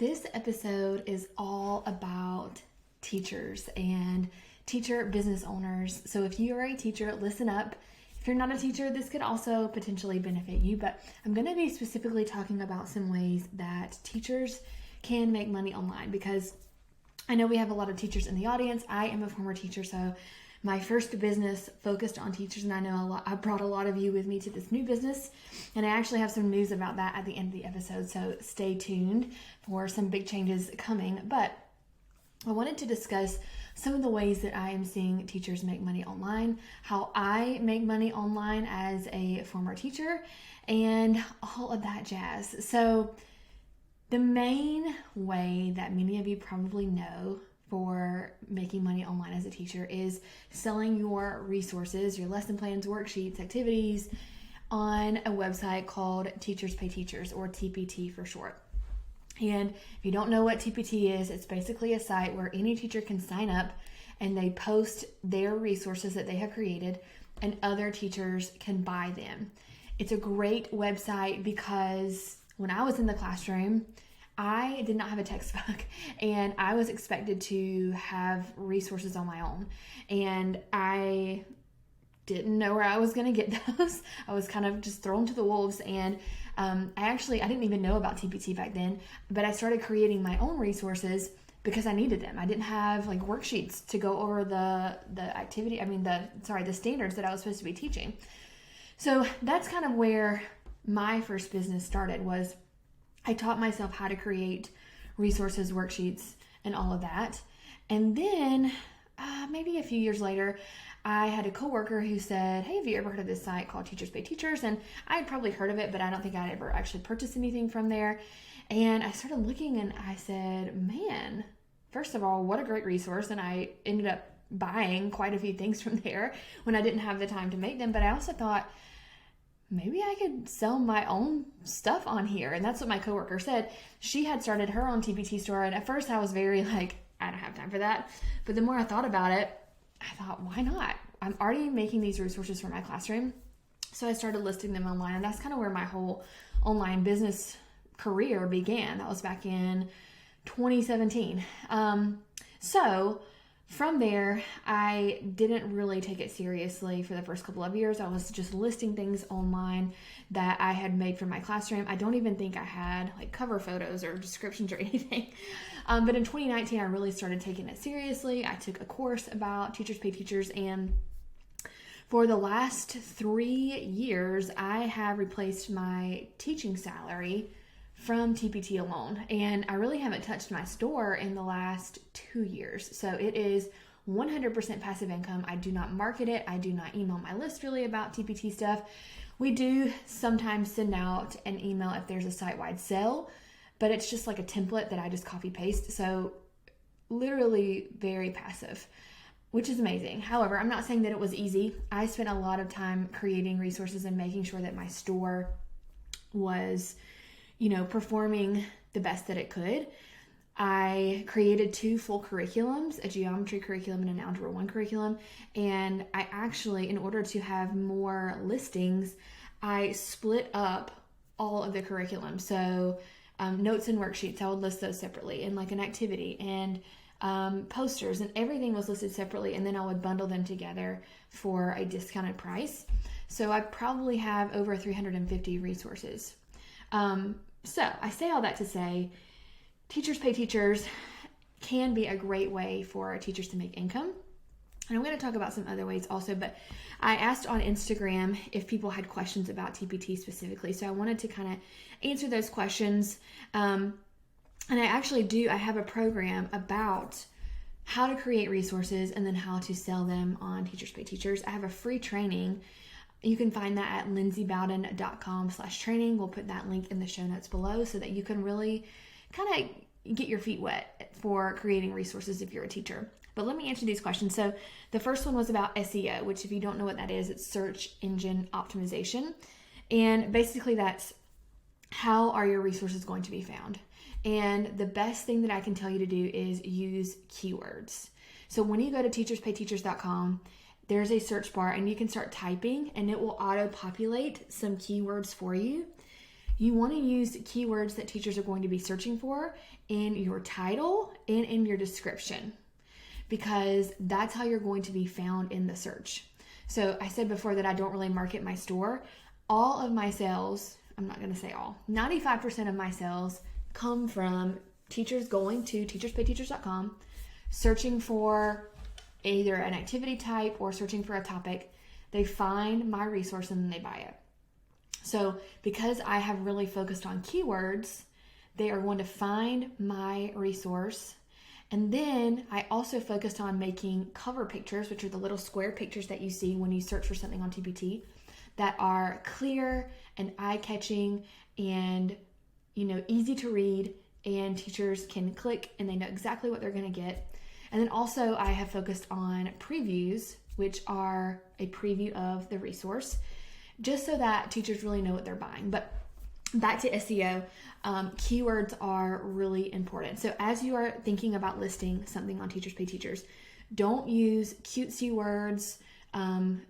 This episode is all about teachers and teacher business owners. So if you are a teacher, listen up. If you're not a teacher, this could also potentially benefit you, but I'm going to be specifically talking about some ways that teachers can make money online, because I know we have a lot of teachers in the audience. I am a former teacher, so my first business focused on teachers, and I know I brought a lot of you with me to this new business, and I actually have some news about that at the end of the episode, so stay tuned for some big changes coming. But I wanted to discuss some of the ways that I am seeing teachers make money online, how I make money online as a former teacher, and all of that jazz. So the main way that many of you probably know for making money online as a teacher is selling your resources, your lesson plans, worksheets, activities on a website called Teachers Pay Teachers, or TPT for short. And if you don't know what TPT is, it's basically a site where any teacher can sign up and they post their resources that they have created and other teachers can buy them. It's a great website because when I was in the classroom, I did not have a textbook and I was expected to have resources on my own, and I didn't know where I was going to get those. I was kind of just thrown to the wolves, and I didn't even know about TPT back then, but I started creating my own resources because I needed them. I didn't have like worksheets to go over the standards that I was supposed to be teaching. So that's kind of where my first business started. Was I taught myself how to create resources, worksheets, and all of that. And then maybe a few years later, I had a coworker who said, "Hey, have you ever heard of this site called Teachers Pay Teachers?" And I had probably heard of it, but I don't think I'd ever actually purchased anything from there. And I started looking and I said, man, first of all, what a great resource. And I ended up buying quite a few things from there when I didn't have the time to make them. But I also thought, maybe I could sell my own stuff on here. And that's what my coworker said. She had started her own TPT store. And at first I was very like, I don't have time for that. But the more I thought about it, I thought, why not? I'm already making these resources for my classroom. So I started listing them online. And that's kind of where my whole online business career began. That was back in 2017. So from there, I didn't really take it seriously for the first couple of years. I was just listing things online that I had made for my classroom. I don't even think I had like cover photos or descriptions or anything. But in 2019, I really started taking it seriously. I took a course about Teachers Pay Teachers, and for the last 3 years, I have replaced my teaching salary from TPT alone, and I really haven't touched my store in the last 2 years. So it is 100% passive income. I do not market it. I do not email my list really about TPT stuff. We do sometimes send out an email if there's a site-wide sale, but it's just like a template that I just copy paste. So literally very passive, which is amazing. However, I'm not saying that it was easy. I spent a lot of time creating resources and making sure that my store was performing the best that it could. I created 2 full curriculums, a geometry curriculum and an algebra 1 curriculum. And I actually, in order to have more listings, I split up all of the curriculum. So notes and worksheets, I would list those separately, and like an activity and posters, and everything was listed separately. And then I would bundle them together for a discounted price. So I probably have over 350 resources. So I say all that to say, Teachers Pay Teachers can be a great way for teachers to make income. And I'm going to talk about some other ways also, but I asked on Instagram if people had questions about TPT specifically. So I wanted to kind of answer those questions. And I have a program about how to create resources and then how to sell them on Teachers Pay Teachers. I have a free training. You can find that at lindsaybowden.com/training. We'll put that link in the show notes below so that you can really kind of get your feet wet for creating resources if you're a teacher. But let me answer these questions. So the first one was about SEO, which if you don't know what that is, it's search engine optimization. And basically that's how are your resources going to be found? And the best thing that I can tell you to do is use keywords. So when you go to teacherspayteachers.com, there's a search bar and you can start typing and it will auto-populate some keywords for you. You want to use keywords that teachers are going to be searching for in your title and in your description, because that's how you're going to be found in the search. So I said before that I don't really market my store. All of my sales, I'm not going to say all, 95% of my sales come from teachers going to teacherspayteachers.com, searching for either an activity type or searching for a topic. They find my resource and then they buy it. So because I have really focused on keywords, they are going to find my resource. And then I also focused on making cover pictures, which are the little square pictures that you see when you search for something on TPT, that are clear and eye-catching and, easy to read, and teachers can click and they know exactly what they're going to get. And then also I have focused on previews, which are a preview of the resource, just so that teachers really know what they're buying. But back to SEO, keywords are really important. So as you are thinking about listing something on Teachers Pay Teachers, don't use cutesy words.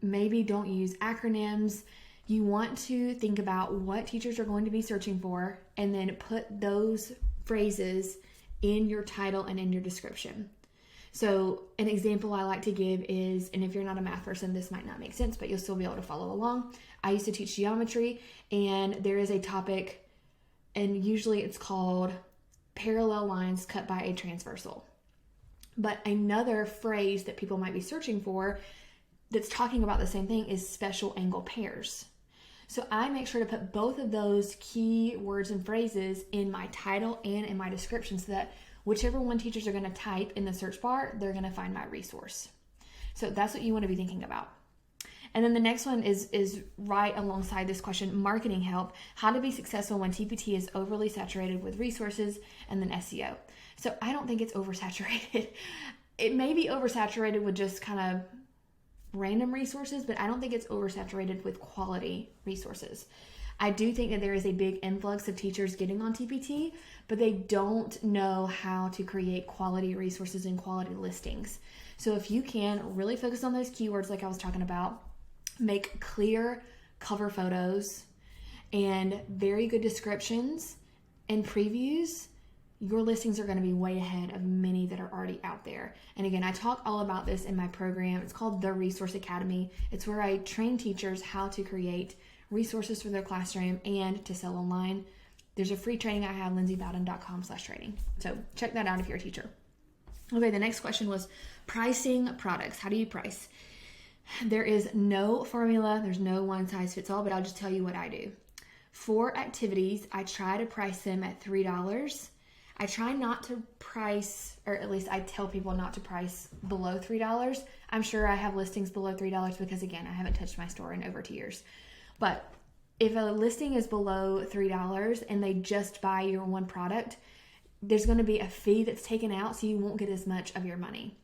Maybe don't use acronyms. You want to think about what teachers are going to be searching for and then put those phrases in your title and in your description. So an example I like to give is, and if you're not a math person, this might not make sense, but you'll still be able to follow along. I used to teach geometry, and there is a topic, and usually it's called parallel lines cut by a transversal. But another phrase that people might be searching for that's talking about the same thing is special angle pairs. So I make sure to put both of those key words and phrases in my title and in my description so that whichever one teachers are going to type in the search bar, they're going to find my resource. So that's what you want to be thinking about. And then the next one is right alongside this question, marketing help, how to be successful when TPT is overly saturated with resources, and then SEO. So I don't think it's oversaturated. It may be oversaturated with just kind of random resources, but I don't think it's oversaturated with quality resources. I do think that there is a big influx of teachers getting on TPT, but they don't know how to create quality resources and quality listings. So if you can really focus on those keywords like I was talking about, make clear cover photos and very good descriptions and previews, your listings are going to be way ahead of many that are already out there. And again, I talk all about this in my program. It's called The Resource Academy. It's where I train teachers how to create resources for their classroom and to sell online. There's a free training I have, lindsaybowden.com/training. So check that out if you're a teacher. Okay, the next question was pricing products. How do you price? There is no formula. There's no one size fits all, but I'll just tell you what I do. For activities, I try to price them at $3. I try not to price, or at least I tell people not to price below $3. I'm sure I have listings below $3 because, again, I haven't touched my store in over 2 years. But if a listing is below $3 and they just buy your one product, there's going to be a fee that's taken out, so you won't get as much of your money.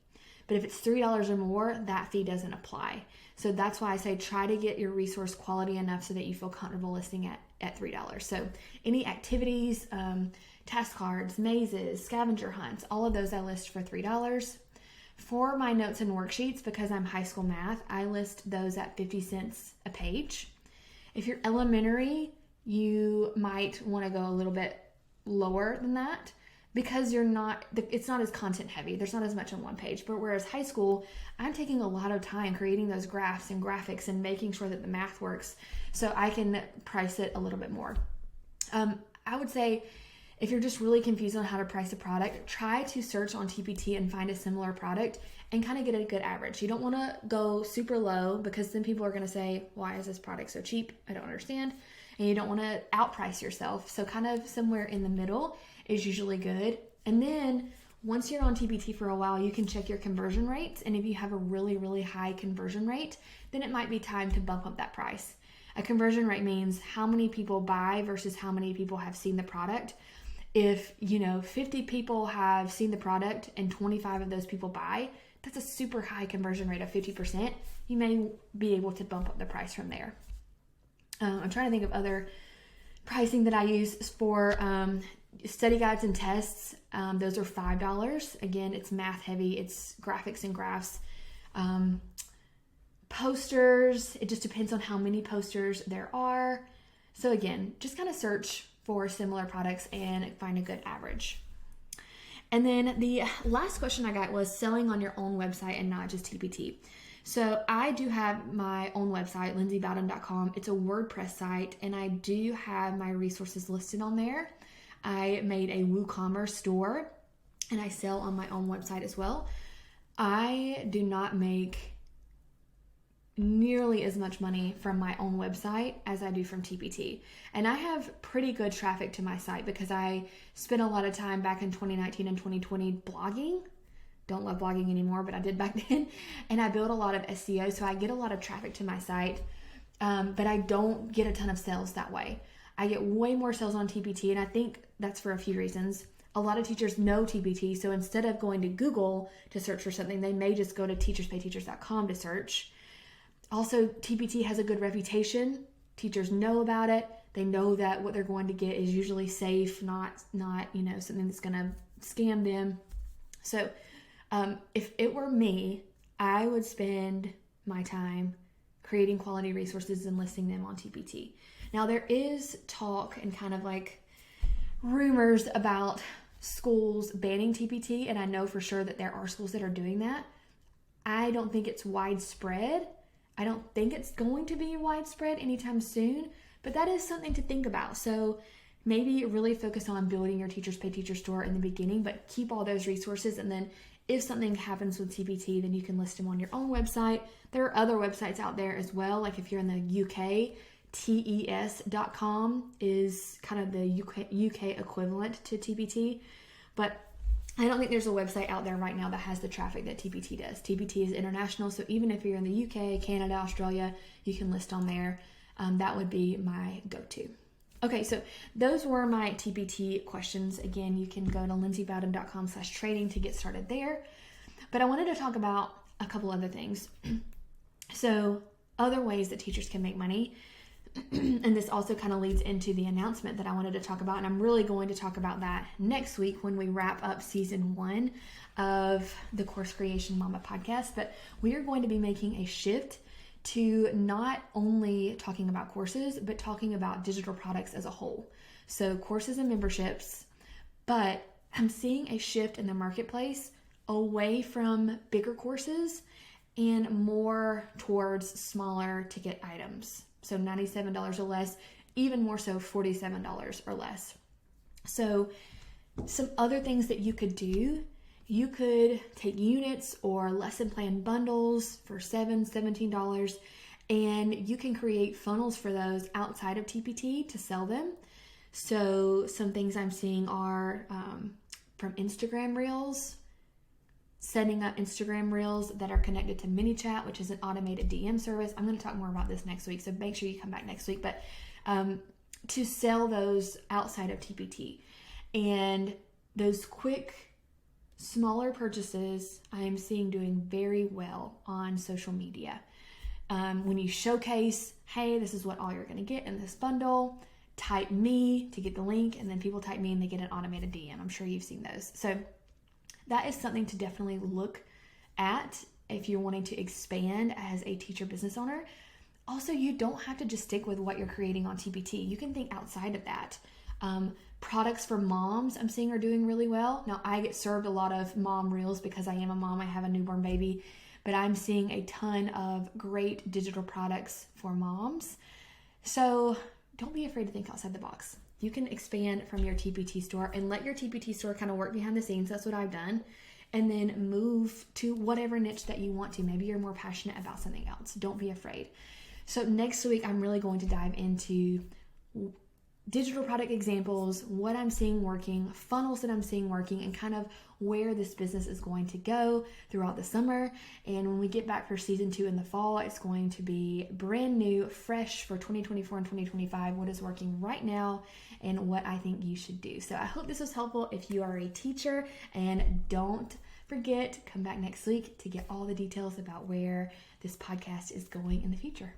But if it's $3 or more, that fee doesn't apply. So that's why I say try to get your resource quality enough so that you feel comfortable listing at $3. So any activities, task cards, mazes, scavenger hunts, all of those I list for $3. For my notes and worksheets, because I'm high school math, I list those at 50 cents a page. If you're elementary, you might want to go a little bit lower than that because it's not as content heavy. There's not as much on one page. But whereas high school, I'm taking a lot of time creating those graphs and graphics and making sure that the math works so I can price it a little bit more. I would say if you're just really confused on how to price a product, try to search on TPT and find a similar product and kind of get a good average. You don't want to go super low because then people are going to say, why is this product so cheap? I don't understand. And you don't want to outprice yourself. So kind of somewhere in the middle is usually good. And then once you're on TPT for a while, you can check your conversion rates. And if you have a really, really high conversion rate, then it might be time to bump up that price. A conversion rate means how many people buy versus how many people have seen the product. If, 50 people have seen the product and 25 of those people buy, that's a super high conversion rate of 50%. You may be able to bump up the price from there. I'm trying to think of other pricing that I use for study guides and tests. Those are $5. Again, it's math heavy. It's graphics and graphs. Posters, it just depends on how many posters there are. So again, just kind of search for similar products and find a good average. And then the last question I got was selling on your own website and not just TPT. So I do have my own website, lindsaybowden.com. It's a WordPress site, and I do have my resources listed on there. I made a WooCommerce store, and I sell on my own website as well. I do not make nearly as much money from my own website as I do from TPT. And I have pretty good traffic to my site because I spent a lot of time back in 2019 and 2020 blogging. Don't love blogging anymore, but I did back then. And I built a lot of SEO, so I get a lot of traffic to my site, but I don't get a ton of sales that way. I get way more sales on TPT, and I think that's for a few reasons. A lot of teachers know TPT, so instead of going to Google to search for something, they may just go to teacherspayteachers.com to search. Also, TPT has a good reputation. Teachers know about it. They know that what they're going to get is usually safe, not something that's going to scam them. So if it were me, I would spend my time creating quality resources and listing them on TPT. Now, there is talk and kind of like rumors about schools banning TPT, and I know for sure that there are schools that are doing that. I don't think it's widespread. I don't think it's going to be widespread anytime soon, but that is something to think about. So maybe really focus on building your Teachers Pay Teacher store in the beginning, but keep all those resources. And then if something happens with TPT, then you can list them on your own website. There are other websites out there as well. Like if you're in the UK, tes.com is kind of the UK equivalent to TPT. But I don't think there's a website out there right now that has the traffic that TPT does. TPT is international, so even if you're in the UK, Canada, Australia, you can list on there. That would be my go-to. Okay, so those were my TPT questions. Again, you can go to lindsaybowden.com/training to get started there. But I wanted to talk about a couple other things. So other ways that teachers can make money. And this also kind of leads into the announcement that I wanted to talk about. And I'm really going to talk about that next week when we wrap up season 1 of the Course Creation Mama podcast. But we are going to be making a shift to not only talking about courses, but talking about digital products as a whole. So courses and memberships, but I'm seeing a shift in the marketplace away from bigger courses and more towards smaller ticket items. So $97 or less, even more so $47 or less. So some other things that you could do, you could take units or lesson plan bundles for $17, and you can create funnels for those outside of TPT to sell them. So some things I'm seeing are from Instagram Reels, setting up Instagram Reels that are connected to ManyChat, which is an automated DM service. I'm going to talk more about this next week, so make sure you come back next week. But to sell those outside of TPT. And those quick, smaller purchases I am seeing doing very well on social media. When you showcase, hey, this is what all you're going to get in this bundle, type me to get the link, and then people type me and they get an automated DM. I'm sure you've seen those. So that is something to definitely look at if you're wanting to expand as a teacher business owner. Also, you don't have to just stick with what you're creating on TPT. You can think outside of that. Products for moms I'm seeing are doing really well. Now, I get served a lot of mom reels because I am a mom. I have a newborn baby, but I'm seeing a ton of great digital products for moms. So don't be afraid to think outside the box. You can expand from your TPT store and let your TPT store kind of work behind the scenes. That's what I've done. And then move to whatever niche that you want to. Maybe you're more passionate about something else. Don't be afraid. So next week, I'm really going to dive into digital product examples, what I'm seeing working, funnels that I'm seeing working, and kind of where this business is going to go throughout the summer. And when we get back for season 2 in the fall, it's going to be brand new, fresh for 2024 and 2025, what is working right now and what I think you should do. So I hope this was helpful if you are a teacher, and don't forget, come back next week to get all the details about where this podcast is going in the future.